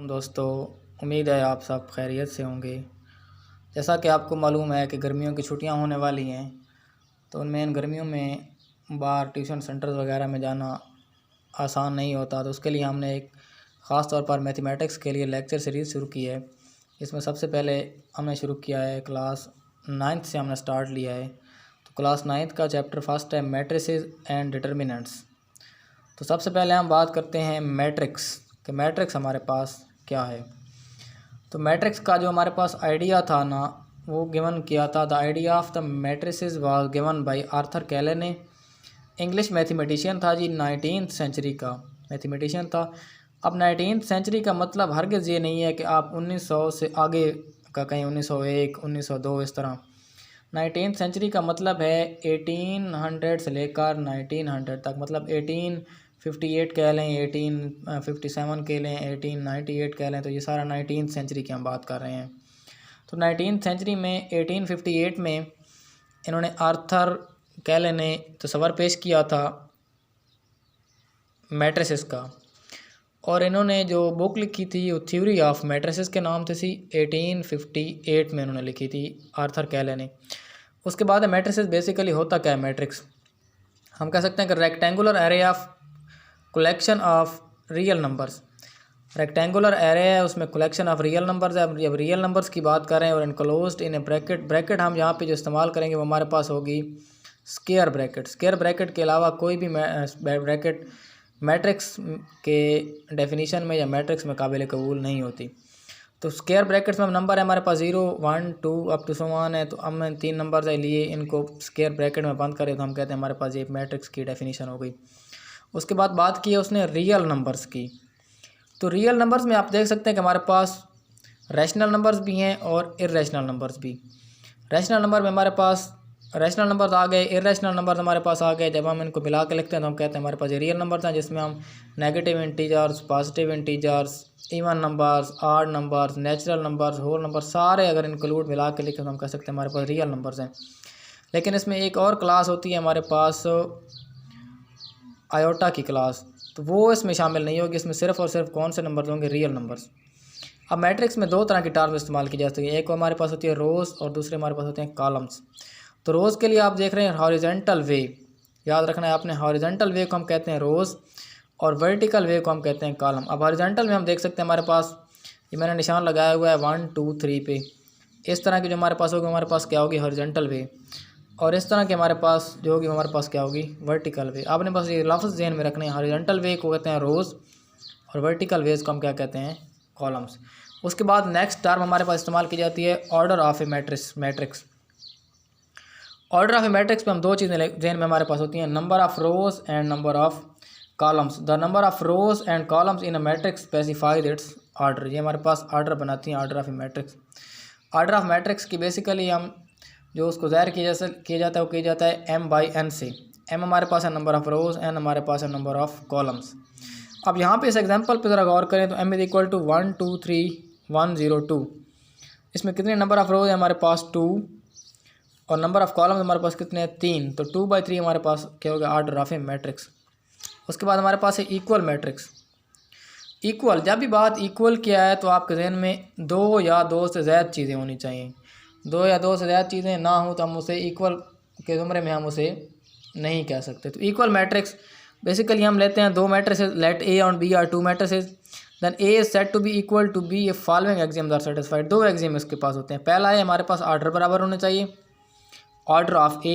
दोस्तों, उम्मीद है आप सब खैरियत से होंगे। जैसा कि आपको मालूम है कि गर्मियों की छुट्टियां होने वाली हैं, तो उनमें इन गर्मियों में बाहर ट्यूशन सेंटर वगैरह में जाना आसान नहीं होता। तो उसके लिए हमने एक ख़ास तौर पर मैथमेटिक्स के लिए लेक्चर सीरीज़ शुरू की है। इसमें सबसे पहले हमने शुरू किया है क्लास 9th से हमने स्टार्ट लिया है। तो क्लास 9th का चैप्टर फर्स्ट है मैट्रिसेस एंड डिटर्मिनेंट्स। तो सबसे पहले हम बात करते हैं मैट्रिक्स कि मैट्रिक्स हमारे पास क्या है। तो मैट्रिक्स का जो हमारे पास आइडिया था ना, वो गिवन किया था। The idea of the matrices was given by Arthur कैले ने। इंग्लिश मैथमेटिशियन था जी, 19th सेंचुरी का मैथमेटिशियन था। अब 19th सेंचुरी का मतलब हरगिज़ ये नहीं है कि आप 1900 से आगे का कहीं 1901, 1902 इस तरह। 19th सेंचुरी का मतलब है 1800 से लेकर 1900 तक, मतलब 1858 कह लें, 1857 कह लें, 1898 कह लें। तो ये सारा 19th सेंचुरी की हम बात कर रहे हैं। तो 19th सेंचुरी में 1858 में इन्होंने आर्थर कैले ने तस्वर पेश किया था मैट्रिसेस का, और इन्होंने जो बुक लिखी थी वो थ्योरी ऑफ मैट्रिसेस के नाम से थी। 1858 में इन्होंने लिखी थी आर्थर कैले ने। उसके बाद मैट्रिसेस बेसिकली होता क्या है मैट्रिक्स, हम कह सकते हैं कि rectangular array of collection of real numbers. Rectangular array है, उसमें कलेक्शन ऑफ रियल नंबर्स है। जब रियल नंबर्स की बात करें और enclosed in A bracket, bracket हम यहाँ पे जो इस्तेमाल करेंगे वो हमारे पास होगी स्क्वायर ब्रैकेट। स्क्वायर ब्रैकेट के अलावा कोई भी ब्रैकेट मैट्रिक्स के डेफिनीशन में या मैट्रिक्स में काबिल कबूल नहीं होती। तो स्क्वायर ब्रैकेट्स में नंबर है हमारे पास 0, 1, 2 अप टू 1 है। तो हमने 3 नंबर है लिए, इनको स्क्वायर ब्रैकेट में बंद करें तो हम कहते हैं हमारे पास ये मैट्रिक्स की डेफिनीशन हो गई। उसके बाद बात की है उसने रियल नंबर्स की। तो रियल नंबर्स में आप देख सकते हैं कि हमारे पास रैशनल नंबर्स भी हैं और इर्रेशनल नंबर्स भी। रैशनल नंबर में हमारे पास रैशनल नंबर्स आ गए, इर्रेशनल नंबर्स हमारे पास आ गए। जब हम इनको मिला के लिखते हैं तो हम कहते हैं हमारे पास ये रियल नंबर्स हैं, जिसमें हम negative integers, positive integers, even numbers, odd numbers, natural numbers, whole number सारे अगर इंक्लूड मिला के लिखें तो हम कह सकते हैं हमारे पास रियल नंबर्स हैं। लेकिन इसमें एक और क्लास होती है हमारे पास आयोटा की क्लास, तो वो इसमें शामिल नहीं होगी। इसमें सिर्फ और सिर्फ कौन से नंबर होंगे, रियल नंबर्स। अब मैट्रिक्स में 2 तरह की टर्म इस्तेमाल की जा सकती है। एक हमारे पास होती है रोज़ और दूसरे हमारे पास होते हैं कॉलम्स। तो रोज़ के लिए आप देख रहे हैं हॉरिजॉन्टल वे, याद रखना है आपने। हॉरिजॉन्टल वे को हम कहते हैं रोज़ और वर्टिकल वे को हम कहते हैं कॉलम। अब हॉरिजॉन्टल में हम देख सकते हैं हमारे पास ये मैंने निशान लगाया हुआ है 1, 2, 3 पे। इस तरह की जो हमारे पास होगी हमारे पास क्या होगी, हॉरिजॉन्टल वे। और इस तरह के हमारे पास जो होगी हमारे पास क्या होगी, वर्टिकल वे। आपने बस ये लफ्ज़ ज़हन में रखने हैं, हॉरिजॉन्टल वे को कहते हैं रोज़ और वर्टिकल वेज को हम क्या कहते हैं, कॉलम्स। उसके बाद नेक्स्ट टर्म हमारे पास इस्तेमाल की जाती है order of a matrix. Order of a matrix पे हम 2 चीज़ें ज़हन में हमारे पास होती हैं, number of rows and number of columns. The number of rows and columns in a matrix specifies its order. ये हमारे पास ऑर्डर बनाती हैं order of a matrix. Order of matrix की बेसिकली हम जो उसको ज़ाहिर किया जाता है वो किया जाता है m/n से। m हमारे पास है नंबर ऑफ़ रोज़, n हमारे पास है नंबर ऑफ़ कॉलम्स। अब यहाँ पे इस एग्जांपल पे ज़रा गौर करें तो m = 1, 2, 3, 1, 0, 2। इसमें कितने नंबर ऑफ़ रोज़ है हमारे पास 2 और नंबर ऑफ़ कॉलम्स हमारे पास कितने हैं 3। तो 2/3 हमारे पास क्या होगा, ऑर्डर ऑफ ए मैट्रिक्स। उसके बाद हमारे पास है इक्वल मैट्रिक्स। इक्वल, जब भी बात इक्वल किया है तो आपके जहन में 2 या 2 से ज़्यादा चीज़ें होनी चाहिए। 2 या 2 से ज़्यादा चीज़ें ना हो तो हम उसे इक्वल के ज़ुमरे में हम उसे नहीं कह सकते। तो इक्वल मैट्रिक्स बेसिकली हम लेते हैं 2 मैट्रिसेस, लेट ए और B are 2 matrices, then A is set to be equal to B a following axioms are satisfied. 2 axiom इसके पास होते हैं। पहला है हमारे पास ऑर्डर बराबर होने चाहिए, ऑर्डर ऑफ ए